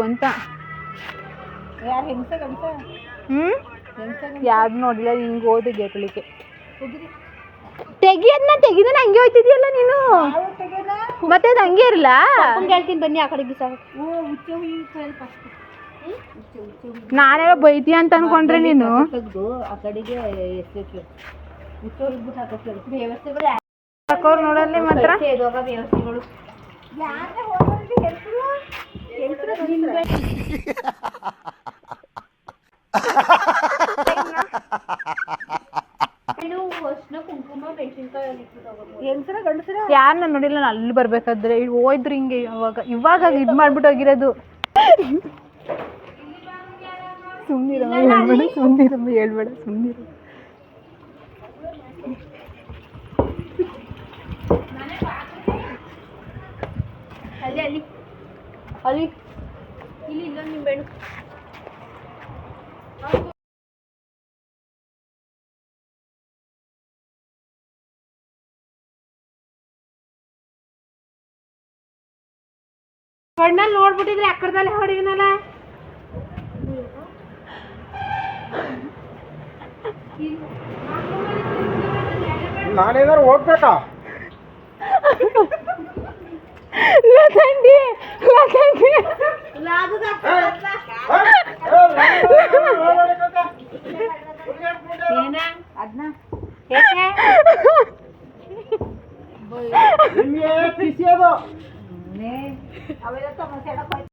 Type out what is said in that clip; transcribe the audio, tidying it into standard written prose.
ಅಂತ ಯಾರು ಹೆಂಗಸ ಗಂಡಸ ಯಾರು ನೋಡಿಲ್ಲ ಹಿಂಗೆ ಹೋದೆ ಗೇಟ್ಲಿಕ್ಕೆ ತೆಗಿಯೋದನ್ನ ತೆಗಿದಾನೆ ಹಂಗೆ ಹೋಯ್ತಿದ್ಯಲ್ಲ ನೀನು ಮತ್ತೆ ಅದು ಹಂಗೆ ಇರಲ್ಲ ಹೇಳ್ತೀನಿ ಬನ್ನಿ ಆ ಕಡೆ ಬಿಸಾಕ ನಾನೆಲ್ಲ ಬೈತೀಯ ಅಂತ ಅನ್ಕೊಂಡ್ರೆ ನೀನು ಆ ಕಡೆಗೆ ಅವ್ರು ನೋಡಲ್ಲಿ ಮಾತ್ರ ವ್ಯವಸ್ಥೆಗಳು ಯಾರನ್ನ ನೋಡಿಲ್ಲ ನಾನು ಅಲ್ಲಿ ಬರ್ಬೇಕಾದ್ರೆ ಹೋಯ್ದ್ರು ಹಿಂಗೆ ಇವಾಗ ಇದ್ ಮಾಡ್ಬಿಟ್ಟು ಹೋಗಿರೋದು ಸುಮ್ಮನಿರಮ್ಮ ಹೇಳ್ಬೇಡ ಸುಮ್ಮನಿರು ಅಲ್ಲಿ ಅಲ್ಲಿ ಅಲ್ಲಿ ಇಲ್ಲಿ ಇಲ್ಲ ನಿಂಬೆಣ್ಣು ಕಣ್ಣಲ್ಲಿ ನೋಡ್ಬಿಟ್ಟಿದ್ರೆ ಅಕ್ಕಡದಲ್ಲಿ ಹೊಡಿನಲ್ಲ ನಾನೇನಾರು ಹೋಗ್ಬೇಕಾ ಅವೆಲ್ಲ ಸಮಸ್ಯೆ